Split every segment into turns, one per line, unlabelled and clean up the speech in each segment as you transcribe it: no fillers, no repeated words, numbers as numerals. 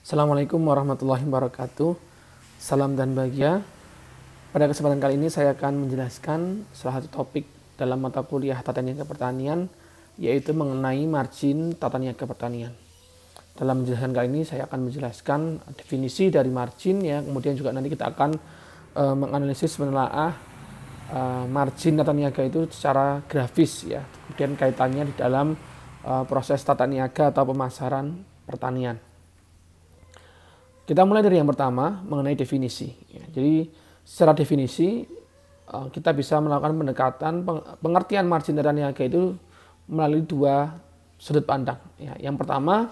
Assalamualaikum warahmatullahi wabarakatuh. Salam dan bahagia. Pada kesempatan kali ini saya akan menjelaskan salah satu topik dalam mata kuliah Tata Niaga Pertanian, yaitu mengenai margin tata niaga pertanian. Dalam penjelasan kali ini saya akan menjelaskan definisi dari margin, ya. Kemudian juga nanti kita akan menganalisis, menelaah margin tata niaga itu secara grafis, ya. Kemudian kaitannya di dalam proses tata niaga atau pemasaran pertanian. Kita mulai dari yang pertama mengenai definisi. Jadi secara definisi kita bisa melakukan pendekatan pengertian margin tata niaga itu melalui dua sudut pandang. Yang pertama,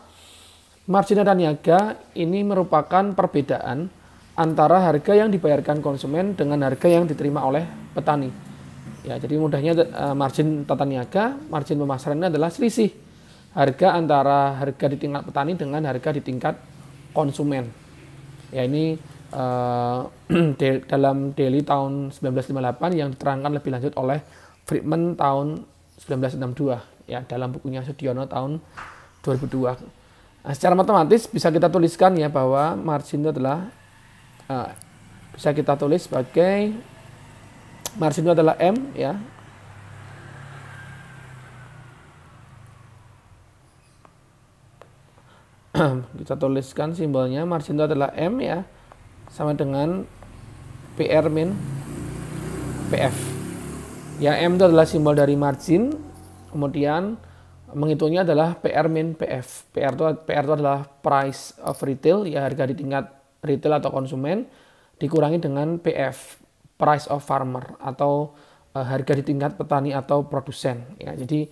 margin tata niaga ini merupakan perbedaan antara harga yang dibayarkan konsumen dengan harga yang diterima oleh petani. Jadi mudahnya margin tata niaga, margin pemasaran ini adalah selisih harga antara harga di tingkat petani dengan harga di tingkat konsumen. Ini dalam Daily tahun 1958 yang diterangkan lebih lanjut oleh Friedman tahun 1962, dalam bukunya Sudiono tahun 2002. Secara matematis bisa kita tuliskan bahwa margin itu adalah bisa kita tulis sebagai margin itu adalah M, kita tuliskan simbolnya margin itu adalah M, sama dengan PR min PF. M itu adalah simbol dari margin, kemudian menghitungnya adalah PR min PF. PR itu adalah price of retail, harga di tingkat retail atau konsumen, dikurangi dengan PF, price of farmer, atau harga di tingkat petani atau produsen. Jadi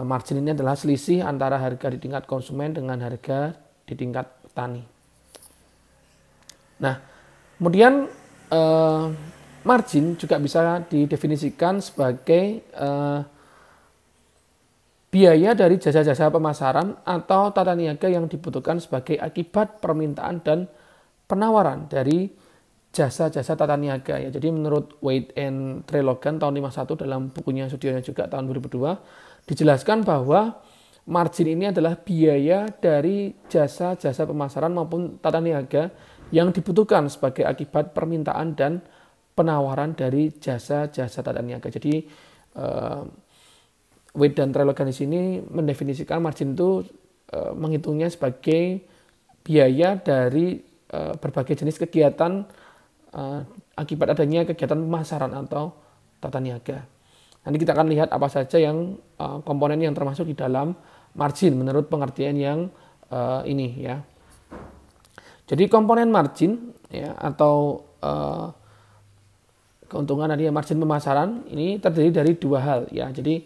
margin ini adalah selisih antara harga di tingkat konsumen dengan harga di tingkat petani. Nah, kemudian margin juga bisa didefinisikan sebagai biaya dari jasa-jasa pemasaran atau tata niaga yang dibutuhkan sebagai akibat permintaan dan penawaran dari jasa-jasa tata niaga. Jadi menurut Wade and Trelogan tahun 51 dalam bukunya Sudiono juga tahun 2002 dijelaskan bahwa margin ini adalah biaya dari jasa-jasa pemasaran maupun tata niaga yang dibutuhkan sebagai akibat permintaan dan penawaran dari jasa-jasa tata niaga. Jadi Wade dan Trelogan di sini mendefinisikan margin itu menghitungnya sebagai biaya dari berbagai jenis kegiatan akibat adanya kegiatan pemasaran atau tata niaga. Nanti kita akan lihat apa saja yang komponen yang termasuk di dalam margin menurut pengertian yang ini. Jadi komponen margin atau keuntungan dari margin pemasaran ini terdiri dari dua hal. Jadi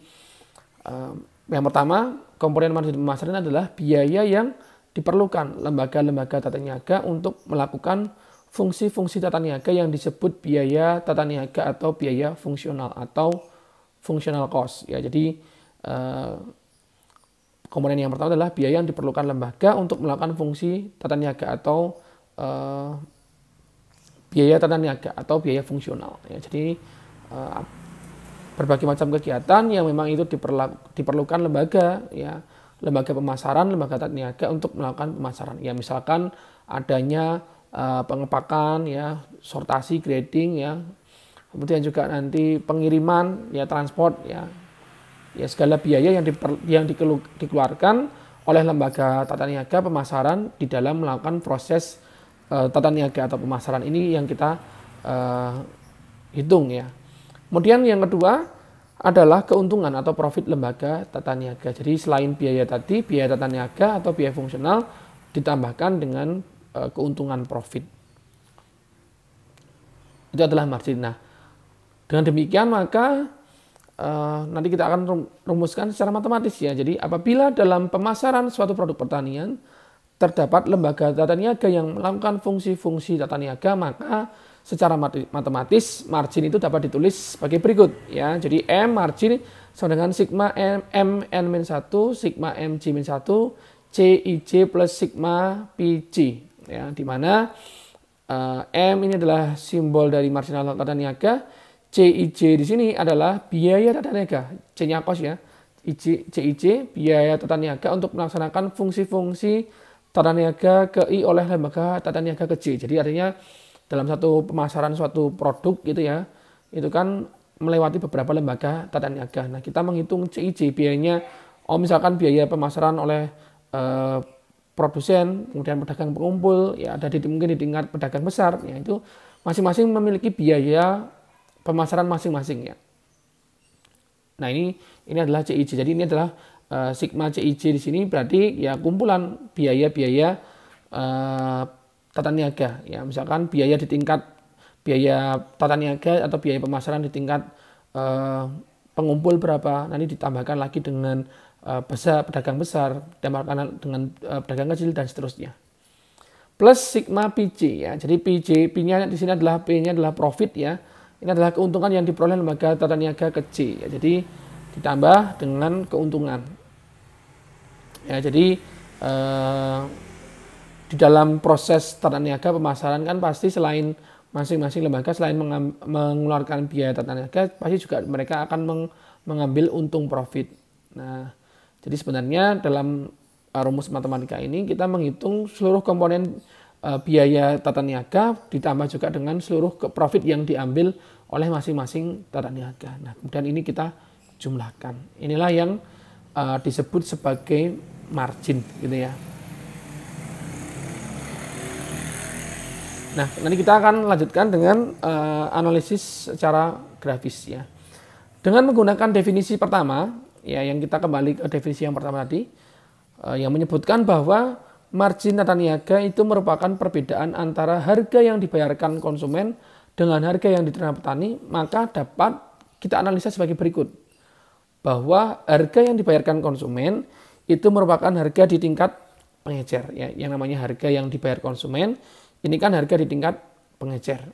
yang pertama, komponen margin pemasaran adalah biaya yang diperlukan lembaga-lembaga tata niaga untuk melakukan fungsi-fungsi tata niaga yang disebut biaya tata niaga atau biaya fungsional atau functional cost. Jadi komponen yang pertama adalah biaya yang diperlukan lembaga untuk melakukan fungsi tata niaga atau biaya tata niaga atau biaya fungsional. Jadi berbagai macam kegiatan yang memang itu diperlukan lembaga, lembaga pemasaran, lembaga tata niaga untuk melakukan pemasaran. Misalkan adanya pengepakan, sortasi, grading, kemudian juga nanti pengiriman, transport, segala biaya yang dikeluarkan oleh lembaga tata niaga pemasaran di dalam melakukan proses tata niaga atau pemasaran ini yang kita hitung. Kemudian yang kedua adalah keuntungan atau profit lembaga tata niaga. Jadi selain biaya tadi, biaya tata niaga atau biaya fungsional ditambahkan dengan keuntungan profit. Itu adalah margin. Nah, dengan demikian maka nanti kita akan rumuskan secara matematis. Jadi apabila dalam pemasaran suatu produk pertanian terdapat lembaga tata niaga yang melakukan fungsi-fungsi tata niaga, maka secara matematis margin itu dapat ditulis sebagai berikut. Jadi M margin sama dengan sigma M N-1, sigma MG-1, CIJ plus sigma PG. Di mana M ini adalah simbol dari marginal tata niaga, CIJ di sini adalah biaya tata niaga, C-nya cost, CIJ biaya tata niaga untuk melaksanakan fungsi-fungsi tata niaga ke I oleh lembaga tata niaga ke J. Jadi artinya dalam satu pemasaran suatu produk gitu ya, itu kan melewati beberapa lembaga tata niaga. Nah, kita menghitung CIJ biayanya, misalkan biaya pemasaran oleh produsen, kemudian pedagang pengumpul, ya ada mungkin di tingkat pedagang besar, ya itu masing-masing memiliki biaya pemasaran masing-masing ya. Nah, ini adalah CIJ. Jadi ini adalah sigma CIJ di sini berarti ya kumpulan biaya-biaya tata niaga ya, misalkan biaya di tingkat biaya tata niaga atau biaya pemasaran di tingkat pengumpul berapa, nanti ditambahkan lagi dengan pedagang besar, ditambahkan dengan pedagang kecil dan seterusnya. Plus sigma PJ ya. Jadi P-nya di sini adalah P-nya adalah profit ya. Ini adalah keuntungan yang diperoleh lembaga tata niaga ke J ya. Jadi ditambah dengan keuntungan. Ya, jadi di dalam proses tata niaga pemasaran kan pasti selain masing-masing lembaga selain mengeluarkan biaya tata niaga, pasti juga mereka akan mengambil untung profit. Nah, jadi sebenarnya dalam rumus matematika ini kita menghitung seluruh komponen biaya tata niaga ditambah juga dengan seluruh profit yang diambil oleh masing-masing tata niaga. Nah, kemudian ini kita jumlahkan. Inilah yang disebut sebagai margin gitu ya. Nah, nanti kita akan lanjutkan dengan analisis secara grafis ya. Dengan menggunakan definisi pertama, ya yang kita kembali ke definisi yang pertama tadi, yang menyebutkan bahwa margin tata niaga itu merupakan perbedaan antara harga yang dibayarkan konsumen dengan harga yang diterima petani, maka dapat kita analisa sebagai berikut. Bahwa harga yang dibayarkan konsumen itu merupakan harga di tingkat pengecer, ya, yang namanya harga yang dibayar konsumen. Ini kan harga di tingkat pengecer.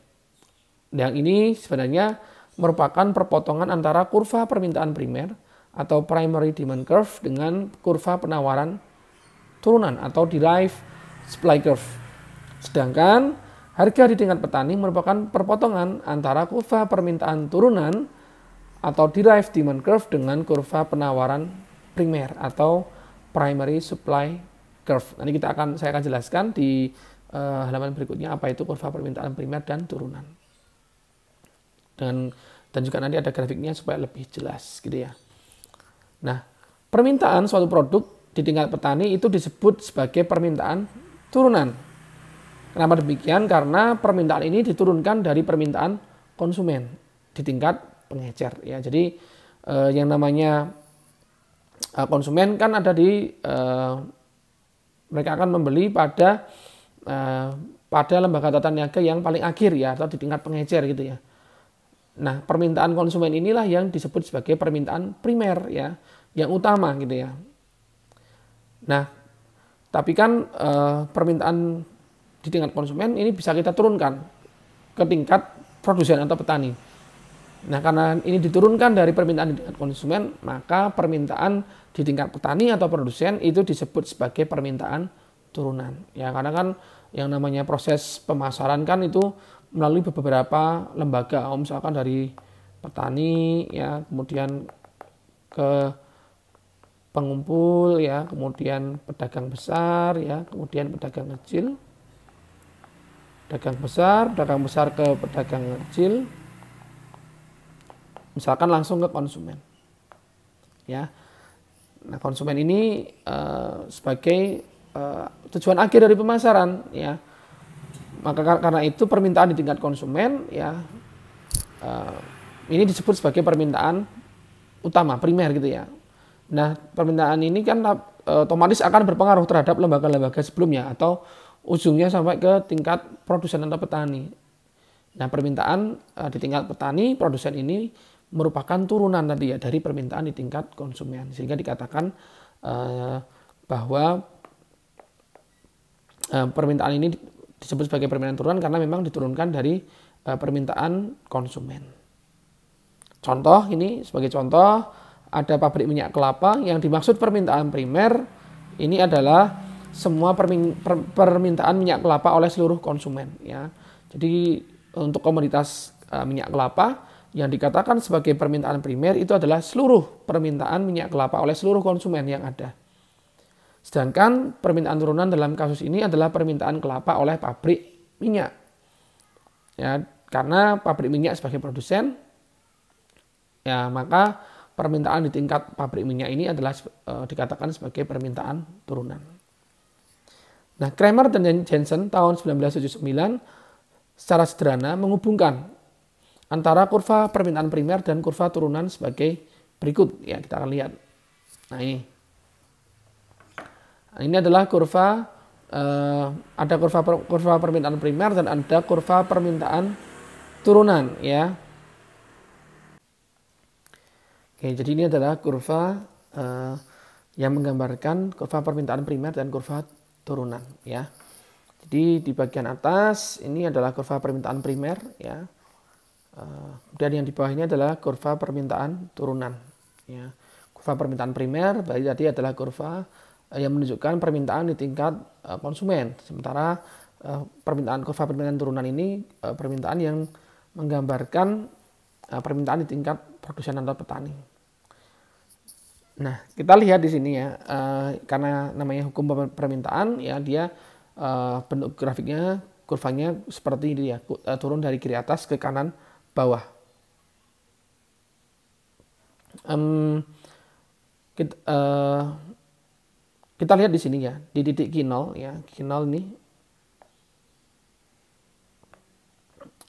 Yang ini sebenarnya merupakan perpotongan antara kurva permintaan primer atau primary demand curve dengan kurva penawaran turunan atau derived supply curve. Sedangkan harga di tingkat petani merupakan perpotongan antara kurva permintaan turunan atau derived demand curve dengan kurva penawaran primer atau primary supply curve. Nanti saya akan jelaskan di halaman berikutnya apa itu kurva permintaan primer dan turunan. Dan juga nanti ada grafiknya supaya lebih jelas gitu ya. Nah, permintaan suatu produk di tingkat petani itu disebut sebagai permintaan turunan. Kenapa demikian? Karena permintaan ini diturunkan dari permintaan konsumen di tingkat pengecer ya. Jadi yang namanya konsumen kan ada di mereka akan membeli pada lembaga tata niaga yang paling akhir ya, atau di tingkat pengecer gitu ya. Nah, permintaan konsumen inilah yang disebut sebagai permintaan primer ya, yang utama gitu ya. Nah, tapi kan permintaan di tingkat konsumen ini bisa kita turunkan ke tingkat produsen atau petani. Nah, karena ini diturunkan dari permintaan di tingkat konsumen, maka permintaan di tingkat petani atau produsen itu disebut sebagai permintaan turunan. Ya, karena kan yang namanya proses pemasaran kan itu melalui beberapa lembaga, misalkan dari petani ya, kemudian ke pengumpul ya, kemudian pedagang besar ya, kemudian pedagang kecil, pedagang besar ke pedagang kecil, misalkan langsung ke konsumen ya. Nah, konsumen ini sebagai tujuan akhir dari pemasaran ya. Maka karena itu permintaan di tingkat konsumen ya ini disebut sebagai permintaan utama, primer gitu ya. Nah, permintaan ini kan otomatis akan berpengaruh terhadap lembaga-lembaga sebelumnya atau ujungnya sampai ke tingkat produsen atau petani. Nah, permintaan di tingkat petani, produsen ini merupakan turunan tadi ya dari permintaan di tingkat konsumen. Sehingga dikatakan bahwa permintaan ini disebut sebagai permintaan turunan karena memang diturunkan dari permintaan konsumen. Contoh ini sebagai contoh ada pabrik minyak kelapa, yang dimaksud permintaan primer ini adalah semua permintaan minyak kelapa oleh seluruh konsumen ya. Jadi untuk komoditas minyak kelapa yang dikatakan sebagai permintaan primer itu adalah seluruh permintaan minyak kelapa oleh seluruh konsumen yang ada. Sedangkan permintaan turunan dalam kasus ini adalah permintaan kelapa oleh pabrik minyak. Ya, karena pabrik minyak sebagai produsen, ya maka permintaan di tingkat pabrik minyak ini adalah dikatakan sebagai permintaan turunan. Nah, Kramer dan Jensen tahun 1979 secara sederhana menghubungkan antara kurva permintaan primer dan kurva turunan sebagai berikut. Ya, kita akan lihat. Nah, ini adalah kurva, ada kurva permintaan primer dan ada kurva permintaan turunan, ya. Oke, jadi ini adalah kurva yang menggambarkan kurva permintaan primer dan kurva turunan, ya. Jadi di bagian atas ini adalah kurva permintaan primer, ya. Kemudian yang di bawah ini adalah kurva permintaan turunan, ya. Kurva permintaan primer berarti tadi adalah kurva yang menunjukkan permintaan di tingkat konsumen, sementara kurva permintaan turunan ini permintaan yang menggambarkan permintaan di tingkat produsen atau petani. Nah, kita lihat di sini ya, karena namanya hukum permintaan, ya dia bentuk grafiknya, kurvanya seperti ini ya, turun dari kiri atas ke kanan bawah. Kita lihat di sini ya, di titik Q0 ya, Q0 ini,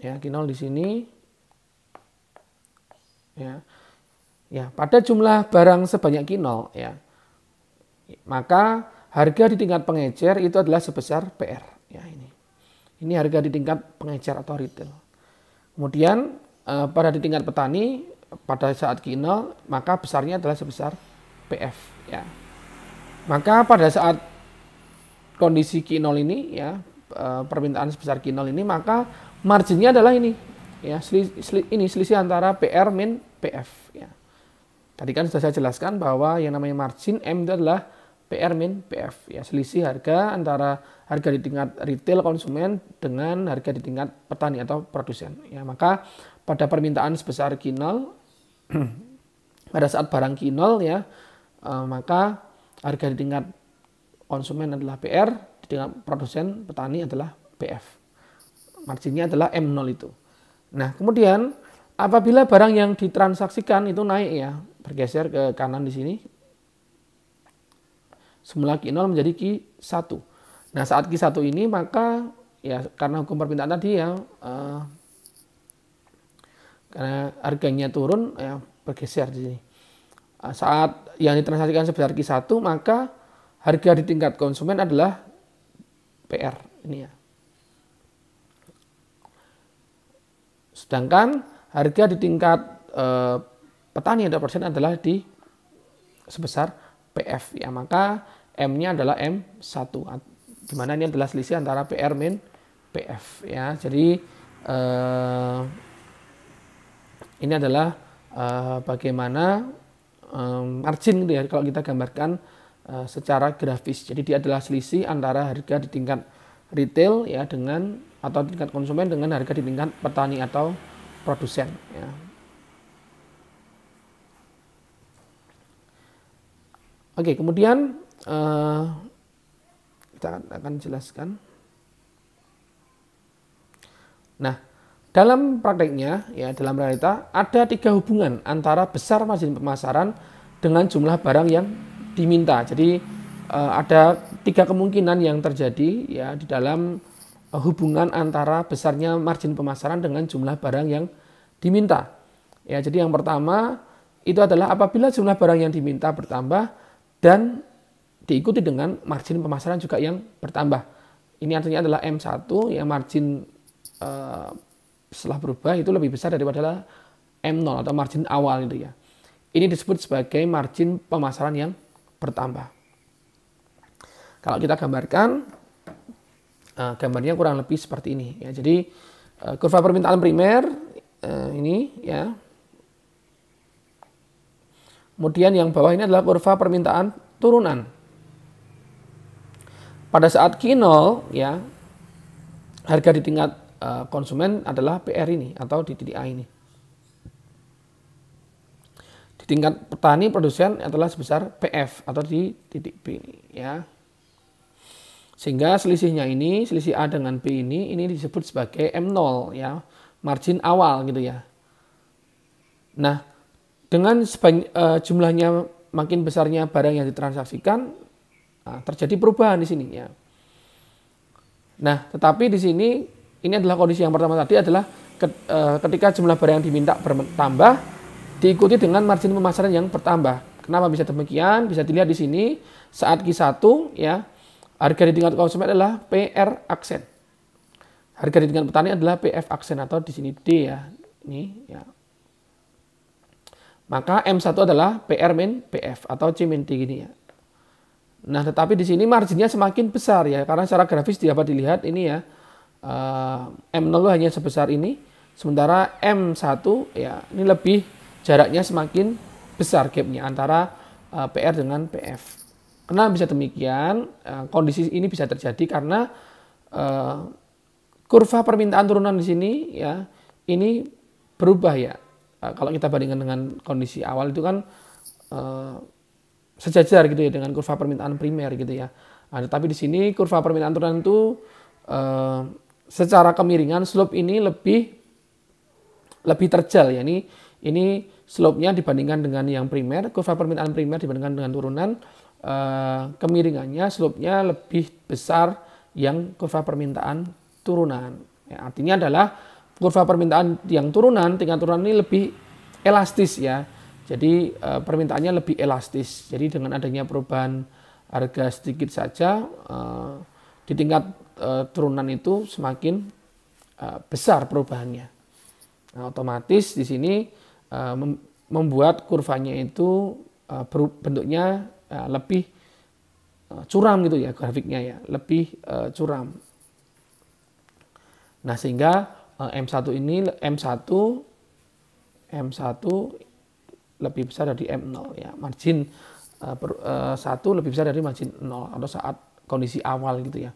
ya Q0 di sini, ya, ya pada jumlah barang sebanyak Q0 ya, maka harga di tingkat pengecer itu adalah sebesar PR ya ini harga di tingkat pengecer atau retail. Kemudian pada di tingkat petani pada saat Q0 maka besarnya adalah sebesar PF ya. Maka pada saat kondisi Q0 ini ya, permintaan sebesar Q0 ini, maka marginnya adalah ini ya, selisih antara PR min PF ya. Tadi kan sudah saya jelaskan bahwa yang namanya margin M itu adalah PR min PF ya, selisih harga antara harga di tingkat retail konsumen dengan harga di tingkat petani atau produsen ya. Maka pada permintaan sebesar Q0 pada saat barang Q0 ya, maka harga di tingkat konsumen adalah PR, di tingkat produsen petani adalah PF. Marginnya adalah M0 itu. Nah, kemudian apabila barang yang ditransaksikan itu naik ya, bergeser ke kanan di sini, semula Q0 menjadi Q1. Nah, saat Q1 ini maka ya karena hukum permintaan tadi ya, karena harganya turun ya, bergeser di sini. Saat yang ditransaksikan sebesar Q1 maka harga di tingkat konsumen adalah PR ini ya. Sedangkan harga di tingkat petani atau produsen adalah di sebesar PF ya. Maka M-nya adalah M1 di mana ini adalah selisih antara PR min PF ya. Jadi ini adalah bagaimana margin gitu ya, kalau kita gambarkan secara grafis. Jadi dia adalah selisih antara harga di tingkat retail ya dengan atau tingkat konsumen dengan harga di tingkat petani atau produsen ya. Oke, kemudian kita akan jelaskan. Nah, dalam prakteknya, ya dalam realita ada 3 hubungan antara besar margin pemasaran dengan jumlah barang yang diminta. Jadi ada 3 kemungkinan yang terjadi ya di dalam hubungan antara besarnya margin pemasaran dengan jumlah barang yang diminta. Ya, jadi yang pertama itu adalah apabila jumlah barang yang diminta bertambah dan diikuti dengan margin pemasaran juga yang bertambah. Ini artinya adalah M1 ya, margin setelah berubah itu lebih besar daripada M0 atau margin awal itu ya. Ini disebut sebagai margin pemasaran yang bertambah. Kalau kita gambarkan, gambarnya kurang lebih seperti ini ya. Jadi kurva permintaan primer ini ya. Kemudian yang bawah ini adalah kurva permintaan turunan. Pada saat Q0 ya, harga di tingkat konsumen adalah PR ini atau di titik A ini. Di tingkat petani produsen adalah sebesar PF atau di titik B ini ya. Sehingga selisihnya ini, selisih A dengan B ini disebut sebagai M0 ya, margin awal gitu ya. Nah, dengan jumlahnya makin besarnya barang yang ditransaksikan, terjadi perubahan di sini ya. Nah, tetapi di sini ini adalah kondisi yang pertama tadi adalah ketika jumlah barang yang diminta bertambah diikuti dengan margin pemasaran yang bertambah. Kenapa bisa demikian? Bisa dilihat di sini saat Q1 ya, harga di tingkat konsumen adalah PR aksen. Harga di tingkat petani adalah PF aksen atau di sini D ya. Ini ya. Maka M1 adalah PR min PF atau C min D gini ya. Nah, tetapi di sini marginnya semakin besar ya, karena secara grafis dapat dilihat ini ya, M0 hanya sebesar ini, sementara M1 ya ini lebih jaraknya semakin besar gapnya antara PR dengan PF. Kenapa bisa demikian? Kondisi ini bisa terjadi karena kurva permintaan turunan di sini ya ini berubah ya. Kalau kita bandingkan dengan kondisi awal itu kan sejajar gitu ya dengan kurva permintaan primer gitu ya. Nah, tetapi di sini kurva permintaan turunan itu secara kemiringan slope ini lebih terjal ya. Ini slope-nya dibandingkan dengan yang primer, kurva permintaan primer dibandingkan dengan turunan, kemiringannya slope-nya lebih besar yang kurva permintaan turunan. Ya, artinya adalah kurva permintaan yang turunan, tingkat turunan ini lebih elastis ya. Jadi permintaannya lebih elastis. Jadi dengan adanya perubahan harga sedikit saja, di tingkat turunan itu semakin besar perubahannya. Nah, otomatis di sini membuat kurvanya itu bentuknya lebih curam gitu ya, grafiknya ya, lebih curam. Nah, sehingga M1 lebih besar dari M0 ya, margin 1 lebih besar dari margin 0 atau saat kondisi awal gitu ya.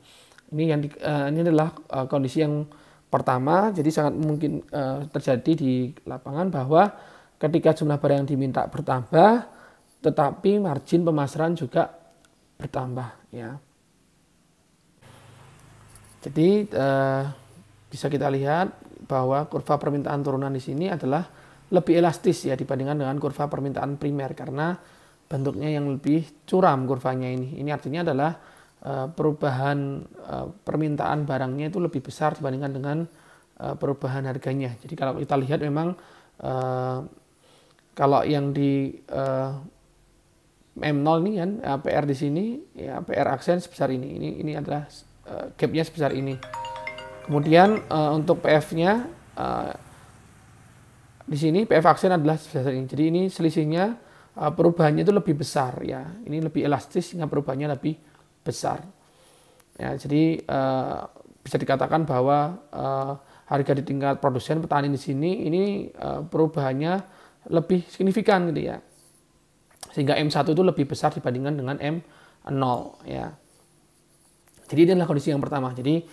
Ini adalah kondisi yang pertama, jadi sangat mungkin terjadi di lapangan bahwa ketika jumlah barang yang diminta bertambah, tetapi margin pemasaran juga bertambah ya. Jadi bisa kita lihat bahwa kurva permintaan turunan di sini adalah lebih elastis ya dibandingkan dengan kurva permintaan primer karena bentuknya yang lebih curam kurvanya ini. Ini artinya adalah perubahan permintaan barangnya itu lebih besar dibandingkan dengan perubahan harganya. Jadi kalau kita lihat memang kalau yang di M0 ini kan PR di sini ya, PR aksen sebesar ini. Ini adalah gapnya sebesar ini. Kemudian untuk PF-nya di sini PF aksen adalah sebesar ini. Jadi ini selisihnya perubahannya itu lebih besar ya. Ini lebih elastis sehingga perubahannya lebih besar. Ya, jadi bisa dikatakan bahwa harga di tingkat produsen petani di sini ini perubahannya lebih signifikan gitu ya. Sehingga M1 itu lebih besar dibandingkan dengan M0 ya. Jadi ini adalah kondisi yang pertama. Jadi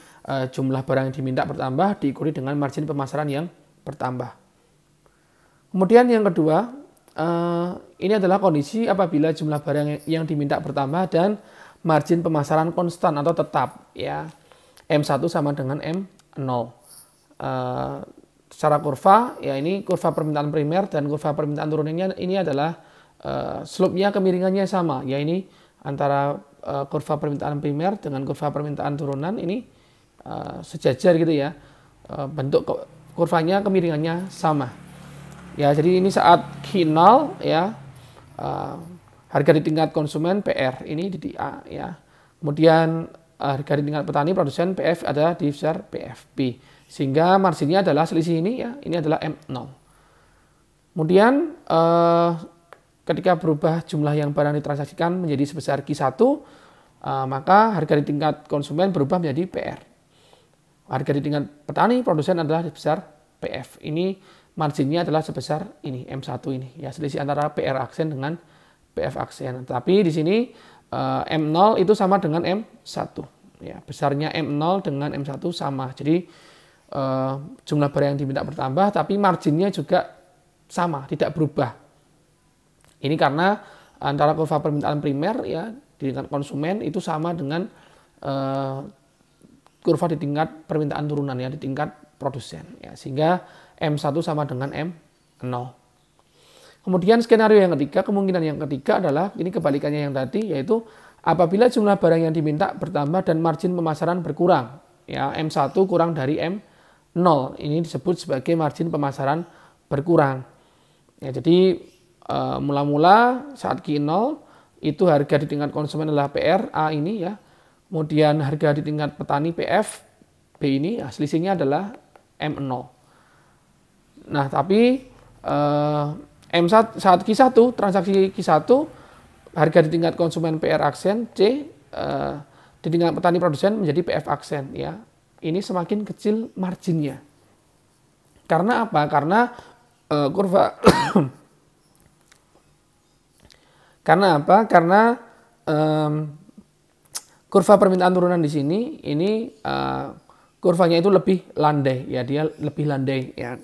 jumlah barang yang diminta bertambah diikuti dengan margin pemasaran yang bertambah. Kemudian yang kedua, ini adalah kondisi apabila jumlah barang yang diminta bertambah dan margin pemasaran konstan atau tetap ya. M1 sama dengan M0. Secara kurva ya, ini kurva permintaan primer dan kurva permintaan turunannya ini adalah slope-nya kemiringannya sama ya, ini antara kurva permintaan primer dengan kurva permintaan turunan ini sejajar gitu ya, bentuk kurvanya kemiringannya sama ya. Jadi ini saat Q0 ya, harga di tingkat konsumen PR ini di A ya, kemudian harga di tingkat petani produsen PF ada di besar PFB, sehingga marginnya adalah selisih ini ya, ini adalah M0. Kemudian ketika berubah jumlah yang barang ditransaksikan menjadi sebesar Q1, maka harga di tingkat konsumen berubah menjadi PR. Harga di tingkat petani produsen adalah sebesar PF. Ini marginnya adalah sebesar ini M1 ini ya, selisih antara PR aksen dengan PF aksen. Tapi di sini M0 itu sama dengan M1 ya, besarnya M0 dengan M1 sama. Jadi jumlah barang yang diminta bertambah tapi marginnya juga sama, tidak berubah. Ini karena antara kurva permintaan primer ya di tingkat konsumen itu sama dengan kurva di tingkat permintaan turunan ya di tingkat produsen ya, sehingga M1 sama dengan M0. Kemudian skenario yang ketiga, kemungkinan yang ketiga adalah ini kebalikannya yang tadi, yaitu apabila jumlah barang yang diminta bertambah dan margin pemasaran berkurang ya, M1 kurang dari M0, ini disebut sebagai margin pemasaran berkurang ya. Jadi mula-mula saat Q0 itu harga di tingkat konsumen adalah PR A ini ya. Kemudian harga di tingkat petani PF B ini ya, selisihnya adalah M0. Nah, tapi M1 saat Q1 transaksi Q1 harga di tingkat konsumen PR aksen C di tingkat petani produsen menjadi PF aksen ya. Ini semakin kecil marginnya. Karena apa? Karena kurva karena apa? Karena kurva permintaan turunan di sini ini kurvanya itu lebih landai ya, dia lebih landai ya.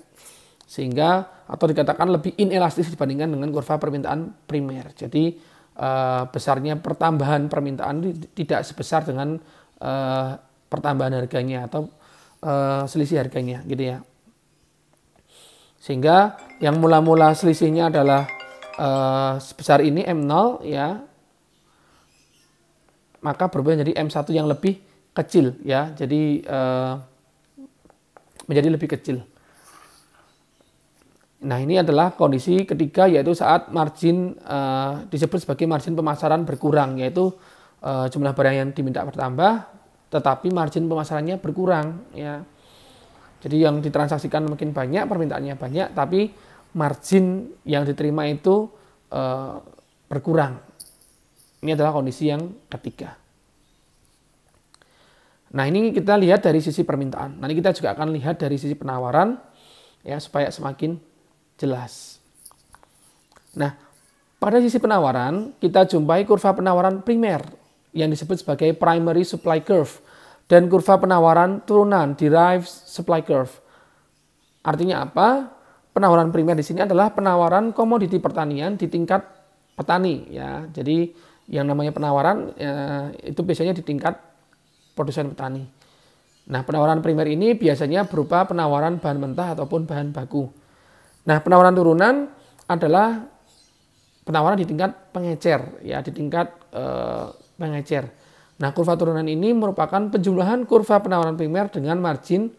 Sehingga atau dikatakan lebih inelastis dibandingkan dengan kurva permintaan primer. Jadi besarnya pertambahan permintaan tidak sebesar dengan pertambahan harganya atau selisih harganya gitu ya. Sehingga yang mula-mula selisihnya adalah sebesar ini M0 ya, maka berubah menjadi M1 yang lebih kecil ya, jadi menjadi lebih kecil. Nah, ini adalah kondisi ketiga, yaitu saat margin disebut sebagai margin pemasaran berkurang, yaitu jumlah barang yang diminta bertambah tetapi margin pemasarannya berkurang ya. Jadi yang ditransaksikan makin banyak, permintaannya banyak, tapi margin yang diterima itu berkurang. Ini adalah kondisi yang ketiga. Nah, ini kita lihat dari sisi permintaan. Nanti kita juga akan lihat dari sisi penawaran ya, supaya semakin jelas. Nah, pada sisi penawaran kita jumpai kurva penawaran primer yang disebut sebagai primary supply curve dan kurva penawaran turunan derived supply curve. Artinya apa? Penawaran primer di sini adalah penawaran komoditi pertanian di tingkat petani ya. Jadi yang namanya penawaran itu biasanya di tingkat produsen petani. Nah, penawaran primer ini biasanya berupa penawaran bahan mentah ataupun bahan baku. Nah, penawaran turunan adalah penawaran di tingkat pengecer ya, di tingkat pengecer. Nah, kurva turunan ini merupakan penjumlahan kurva penawaran primer dengan margin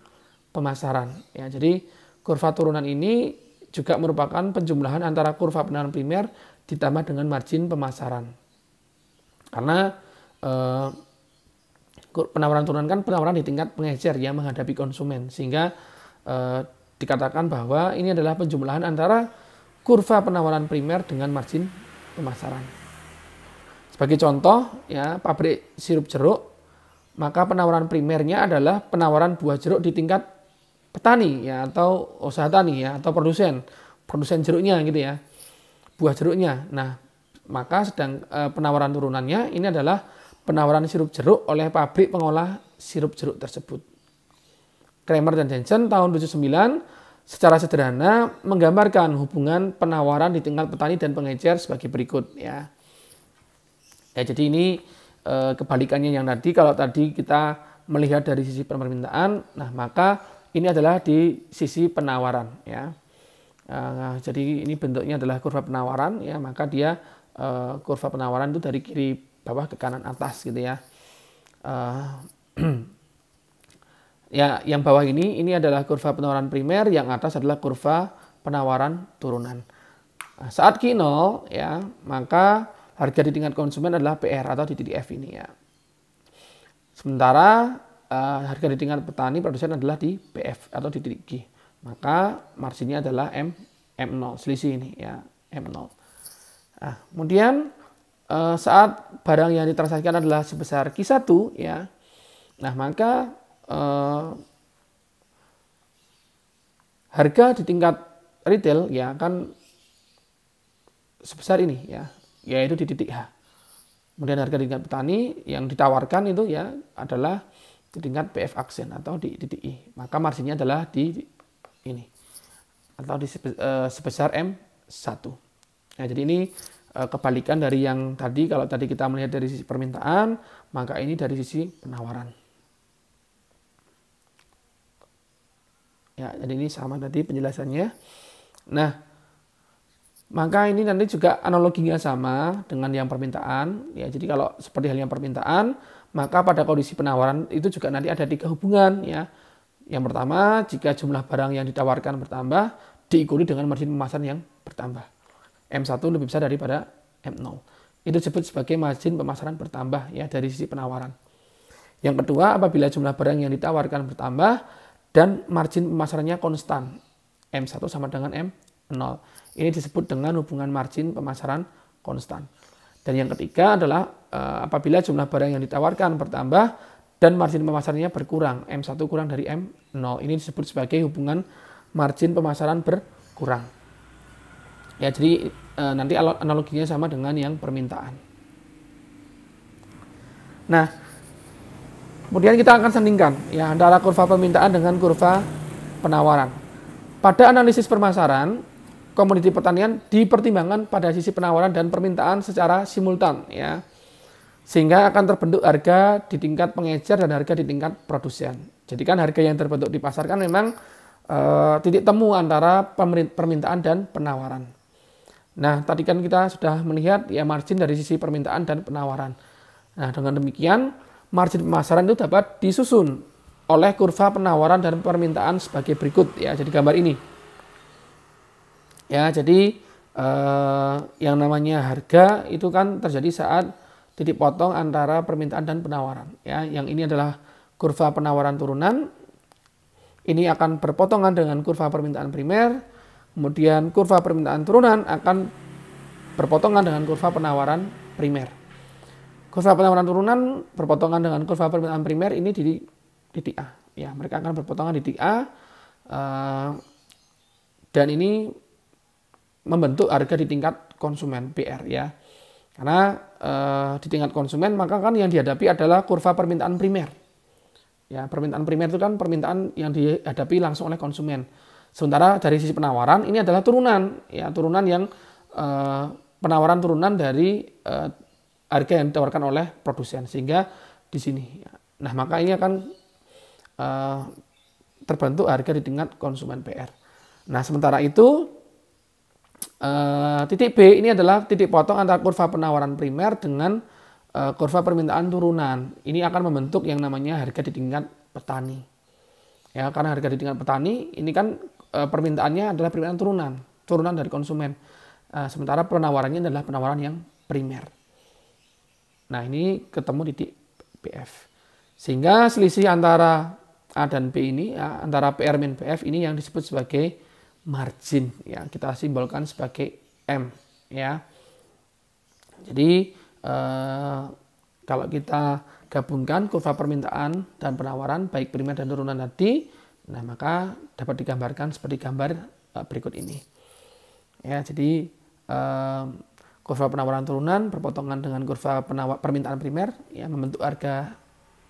pemasaran ya. Jadi kurva turunan ini juga merupakan penjumlahan antara kurva penawaran primer ditambah dengan margin pemasaran. Karena penawaran turunan kan penawaran di tingkat pengecer ya, menghadapi konsumen, sehingga dikatakan bahwa ini adalah penjumlahan antara kurva penawaran primer dengan margin pemasaran. Sebagai contoh ya, pabrik sirup jeruk, maka penawaran primernya adalah penawaran buah jeruk di tingkat petani ya, atau usaha tani ya, atau produsen jeruknya gitu ya, buah jeruknya. Nah, maka penawaran turunannya ini adalah penawaran sirup jeruk oleh pabrik pengolah sirup jeruk tersebut. Kramer dan Jensen tahun 79 secara sederhana menggambarkan hubungan penawaran di tingkat petani dan pengecer sebagai berikut ya. Ya, jadi ini kebalikannya yang tadi. Kalau tadi kita melihat dari sisi permintaan, nah maka ini adalah di sisi penawaran ya. Jadi ini bentuknya adalah kurva penawaran ya, maka dia kurva penawaran itu dari kiri bawah ke kanan atas gitu ya. Ya, yang bawah ini adalah kurva penawaran primer, yang atas adalah kurva penawaran turunan. Nah, saat Q0 ya, maka harga di tingkat konsumen adalah PR atau di titik F ini ya. Sementara harga di tingkat petani produsen adalah di PF atau di titik G. Maka marginnya adalah M0, selisih ini ya, M0. Nah, kemudian saat barang yang ditransaksikan adalah sebesar Q1 ya. Nah, maka harga di tingkat retail ya akan sebesar ini ya, yaitu di titik H. Kemudian harga di tingkat petani yang ditawarkan itu ya adalah di tingkat PF aksen atau di titik I. Maka marginnya adalah di ini atau di sebesar M1. Nah, jadi ini kebalikan dari yang tadi. Kalau tadi kita melihat dari sisi permintaan, maka ini dari sisi penawaran. Ya, jadi ini sama tadi penjelasannya. Nah, maka ini nanti juga analoginya sama dengan yang permintaan. Ya, jadi kalau seperti hal yang permintaan, maka pada kondisi penawaran itu juga nanti ada 3 hubungan. Ya. Yang pertama, jika jumlah barang yang ditawarkan bertambah, diikuti dengan margin pemasaran yang bertambah. M1 lebih besar daripada M0. Itu disebut sebagai margin pemasaran bertambah ya dari sisi penawaran. Yang kedua, apabila jumlah barang yang ditawarkan bertambah dan margin pemasarannya konstan. M1 sama dengan M0. Ini disebut dengan hubungan margin pemasaran konstan. Dan yang ketiga adalah apabila jumlah barang yang ditawarkan bertambah dan margin pemasarannya berkurang. M1 kurang dari M0. Ini disebut sebagai hubungan margin pemasaran berkurang. Ya, jadi nanti analoginya sama dengan yang permintaan. Nah, kemudian kita akan sandingkan ya antara kurva permintaan dengan kurva penawaran. Pada analisis permasaran, komoditi pertanian dipertimbangkan pada sisi penawaran dan permintaan secara simultan ya. Sehingga akan terbentuk harga di tingkat pengecer dan harga di tingkat produsen. Jadi kan harga yang terbentuk di pasar kan memang titik temu antara permintaan dan penawaran. Nah, tadi kan kita sudah melihat ya margin dari sisi permintaan dan penawaran. Nah, dengan demikian margin pemasaran itu dapat disusun oleh kurva penawaran dan permintaan sebagai berikut ya. Jadi gambar ini. Ya, jadi yang namanya harga itu kan terjadi saat titik potong antara permintaan dan penawaran ya. Yang ini adalah kurva penawaran turunan. Ini akan berpotongan dengan kurva permintaan primer. Kemudian kurva permintaan turunan akan berpotongan dengan kurva penawaran primer. Kurva penawaran turunan berpotongan dengan kurva permintaan primer ini di titik A. Ya, mereka akan berpotongan di titik A dan ini membentuk harga di tingkat konsumen PR ya. Karena di tingkat konsumen maka kan yang dihadapi adalah kurva permintaan primer. Ya, permintaan primer itu kan permintaan yang dihadapi langsung oleh konsumen. Sementara dari sisi penawaran ini adalah turunan, ya turunan yang penawaran turunan dari harga yang ditawarkan oleh produsen sehingga di sini. Nah maka ini akan terbentuk harga di tingkat konsumen PR. Nah sementara itu titik B ini adalah titik potong antara kurva penawaran primer dengan kurva permintaan turunan. Ini akan membentuk yang namanya harga di tingkat petani. Ya karena harga di tingkat petani ini kan permintaannya adalah permintaan turunan dari konsumen. Sementara penawarannya adalah penawaran yang primer. Nah ini ketemu titik PF. Sehingga selisih antara A dan B ini, ya, antara PR min PF ini yang disebut sebagai margin. Ya, kita simbolkan sebagai M. Ya. Jadi kalau kita gabungkan kurva permintaan dan penawaran baik primer dan turunan tadi, nah maka dapat digambarkan seperti gambar berikut ini. Ya, jadi kurva penawaran turunan berpotongan dengan kurva permintaan primer, ya membentuk harga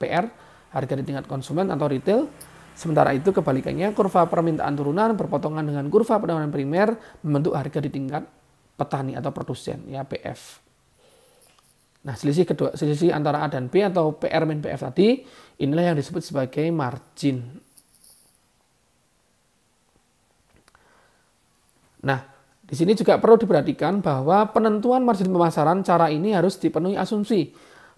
PR, harga di tingkat konsumen atau retail. Sementara itu kebalikannya kurva permintaan turunan berpotongan dengan kurva penawaran primer membentuk harga di tingkat petani atau produsen, ya PF. Nah, selisih antara A dan B atau PR min PF tadi inilah yang disebut sebagai margin. Nah, di sini juga perlu diperhatikan bahwa penentuan margin pemasaran cara ini harus dipenuhi asumsi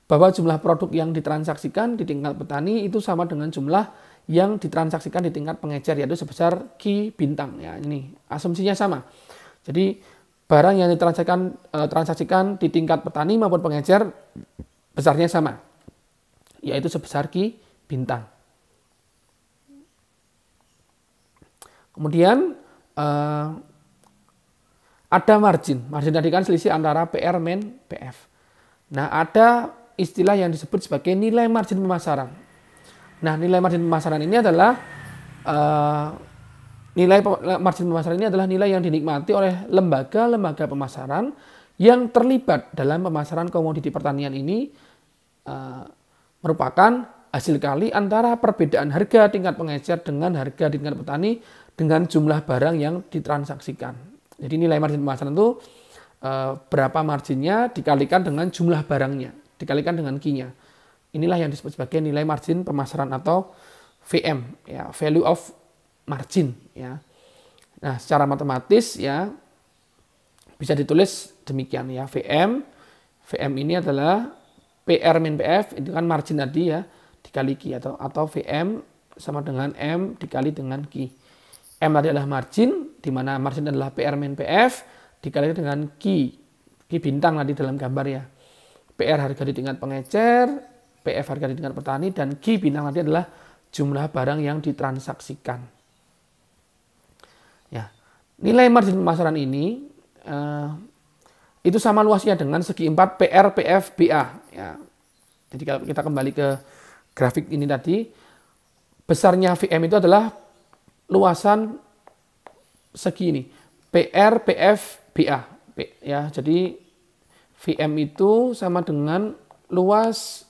bahwa jumlah produk yang ditransaksikan di tingkat petani itu sama dengan jumlah yang ditransaksikan di tingkat pengecer yaitu sebesar Q bintang ya. Ini asumsinya sama. Jadi barang yang ditransaksikan di tingkat petani maupun pengecer besarnya sama yaitu sebesar Q bintang. Kemudian ada margin tadi kan selisih antara PR min PF. Nah, ada istilah yang disebut sebagai nilai margin pemasaran. Nah, nilai margin pemasaran ini adalah nilai yang dinikmati oleh lembaga-lembaga pemasaran yang terlibat dalam pemasaran komoditi pertanian ini merupakan hasil kali antara perbedaan harga tingkat pengecer dengan harga tingkat petani dengan jumlah barang yang ditransaksikan. Jadi nilai margin pemasaran itu berapa marginnya dikalikan dengan jumlah barangnya, dikalikan dengan Q-nya. Inilah yang disebut sebagai nilai margin pemasaran atau VM, ya, value of margin, ya. Nah, secara matematis ya bisa ditulis demikian ya, VM ini adalah PR min PF, itu kan margin tadi ya, dikali Q, atau VM sama dengan M dikali dengan Q. M adalah margin, di mana margin adalah PR min PF, dikali dengan Q bintang tadi dalam gambar ya. PR harga di tingkat pengecer, PF harga di tingkat petani, dan Q bintang tadi adalah jumlah barang yang ditransaksikan. Ya, nilai margin pemasaran ini itu sama luasnya dengan segi 4 PR, PF, BA. Ya. Jadi kalau kita kembali ke grafik ini tadi, besarnya VM itu adalah luasan segi ini, PR, PF, BA. Ya, jadi VM itu sama dengan luas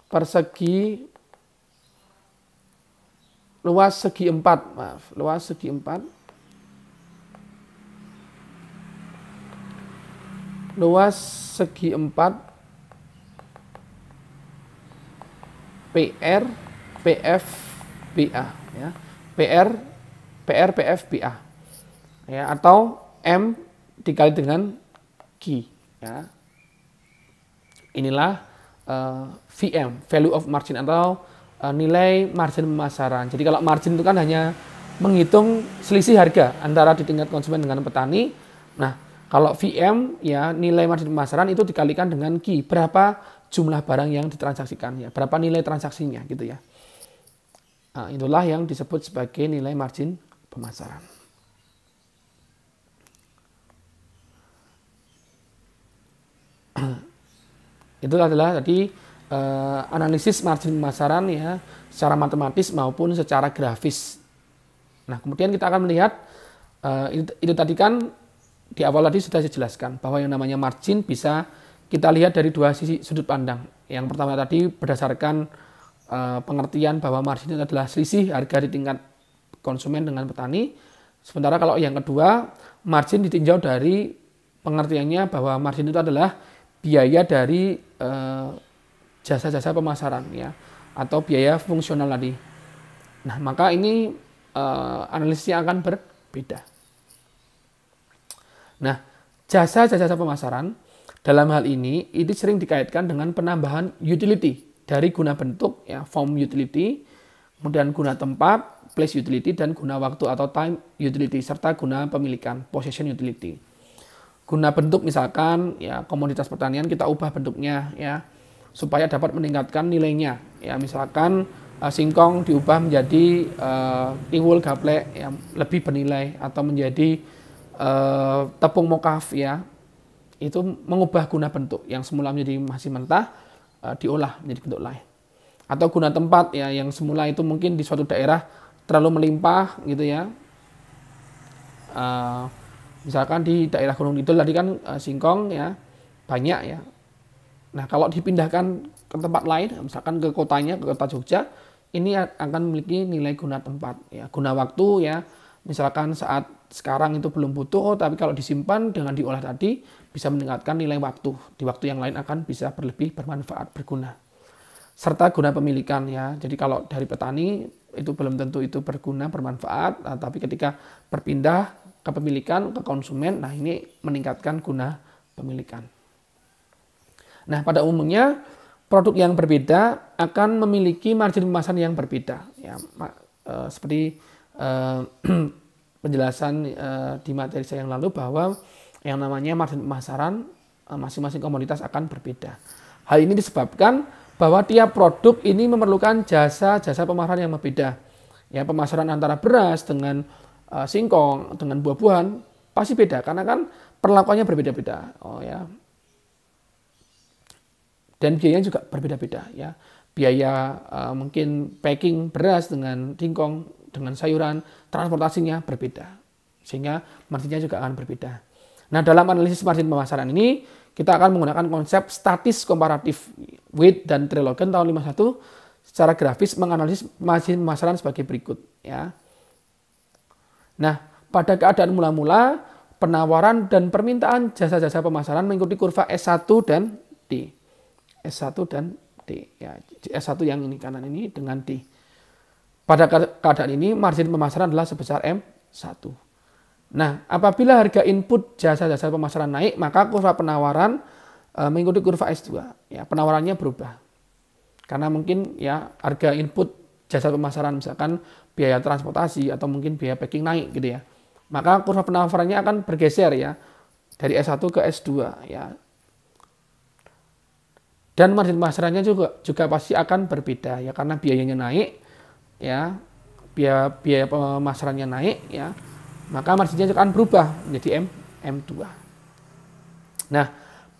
persegi, luas segi 4, maaf, luas segi 4, luas segi 4 PR, PF, BA, ya. PR, PF, BA, ya, atau M dikali dengan Q, ya. Inilah VM, value of margin, atau nilai margin pemasaran. Jadi kalau margin itu kan hanya menghitung selisih harga antara di tingkat konsumen dengan petani. Nah, kalau VM ya nilai margin pemasaran itu dikalikan dengan Q, berapa jumlah barang yang ditransaksikan ya, berapa nilai transaksinya gitu ya. Nah, itulah yang disebut sebagai nilai margin pemasaran. Itu adalah tadi analisis margin pemasaran ya, secara matematis maupun secara grafis. Nah, kemudian kita akan melihat itu tadi kan di awal tadi sudah saya jelaskan bahwa yang namanya margin bisa kita lihat dari dua sisi sudut pandang. Yang pertama tadi berdasarkan pengertian bahwa margin itu adalah selisih harga di tingkat konsumen dengan petani. Sementara kalau yang kedua, margin ditinjau dari pengertiannya bahwa margin itu adalah biaya dari jasa-jasa pemasaran ya, atau biaya fungsional tadi. Nah, maka ini analisisnya akan berbeda. Nah, jasa-jasa pemasaran dalam hal ini sering dikaitkan dengan penambahan utility dari guna bentuk ya, form utility, kemudian guna tempat, place utility, dan guna waktu atau time utility, serta guna pemilikan, possession utility. Guna bentuk misalkan ya komoditas pertanian kita ubah bentuknya ya supaya dapat meningkatkan nilainya. Ya misalkan singkong diubah menjadi tiwul gaplek yang lebih bernilai, atau menjadi tepung mokaf ya. Itu mengubah guna bentuk yang semula menjadi masih mentah diolah menjadi bentuk lain. Atau guna tempat ya, yang semula itu mungkin di suatu daerah terlalu melimpah gitu ya. Misalkan di daerah Gunung Kidul tadi kan singkong ya banyak ya. Nah, kalau dipindahkan ke tempat lain, misalkan ke kotanya, ke kota Jogja, ini akan memiliki nilai guna tempat ya, guna waktu ya. Misalkan saat sekarang itu belum butuh, tapi kalau disimpan dengan diolah tadi bisa meningkatkan nilai waktu. Di waktu yang lain akan bisa berlebih bermanfaat, berguna. Serta guna pemilikan ya. Jadi kalau dari petani itu belum tentu itu berguna, bermanfaat, tapi ketika berpindah kepemilikan ke konsumen, nah ini meningkatkan guna pemilikan. Nah, pada umumnya produk yang berbeda akan memiliki margin pemasaran yang berbeda. Ya, seperti penjelasan di materi saya yang lalu bahwa yang namanya margin pemasaran masing-masing komoditas akan berbeda. Hal ini disebabkan bahwa tiap produk ini memerlukan jasa-jasa pemasaran yang berbeda. Ya, pemasaran antara beras dengan singkong dengan buah-buahan pasti beda karena kan perlakuannya berbeda-beda. Oh ya. Dan biayanya juga berbeda-beda ya. Biaya mungkin packing beras dengan singkong dengan sayuran, transportasinya berbeda. Sehingga marginnya juga akan berbeda. Nah, dalam analisis margin pemasaran ini kita akan menggunakan konsep statis komparatif. Waite dan Treloggen tahun 51 secara grafis menganalisis margin pemasaran sebagai berikut ya. Nah, pada keadaan mula-mula penawaran dan permintaan jasa-jasa pemasaran mengikuti kurva S1 dan D. S1 dan D. Ya, S1 yang ini kanan ini dengan D. Pada keadaan ini margin pemasaran adalah sebesar M1. Nah, apabila harga input jasa-jasa pemasaran naik, maka kurva penawaran mengikuti kurva S2. Ya, penawarannya berubah. Karena mungkin ya harga input jasa pemasaran misalkan biaya transportasi atau mungkin biaya packing naik gitu ya. Maka kurva penawarannya akan bergeser ya dari S1 ke S2 ya. Dan margin pemasarannya juga pasti akan berbeda ya karena biayanya naik ya. Biaya pemasarannya naik ya. Maka marginnya akan berubah menjadi M2. Nah,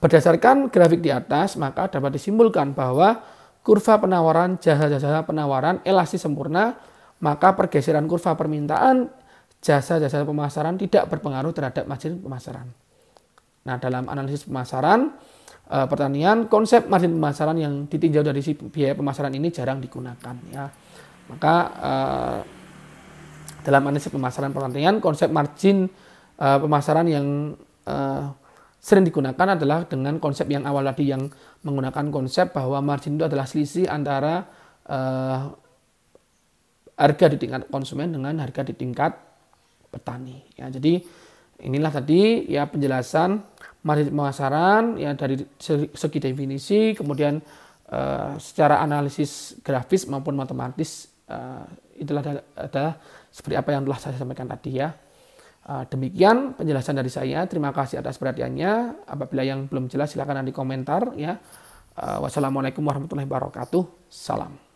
berdasarkan grafik di atas maka dapat disimpulkan bahwa kurva penawaran jasa-jasa penawaran elastis sempurna, maka pergeseran kurva permintaan jasa-jasa pemasaran tidak berpengaruh terhadap margin pemasaran. Nah, dalam analisis pemasaran pertanian, konsep margin pemasaran yang ditinjau dari biaya pemasaran ini jarang digunakan ya. Maka dalam analisis pemasaran pertanian, konsep margin pemasaran yang sering digunakan adalah dengan konsep yang awal tadi yang menggunakan konsep bahwa margin itu adalah selisih antara harga di tingkat konsumen dengan harga di tingkat petani. Ya, jadi inilah tadi ya penjelasan margin pemasaran ya dari segi definisi, kemudian secara analisis grafis maupun matematis itulah adalah seperti apa yang telah saya sampaikan tadi ya. Demikian penjelasan dari saya. Terima kasih atas perhatiannya. Apabila yang belum jelas silakan nanti komentar ya. Wassalamualaikum warahmatullahi wabarakatuh. Salam.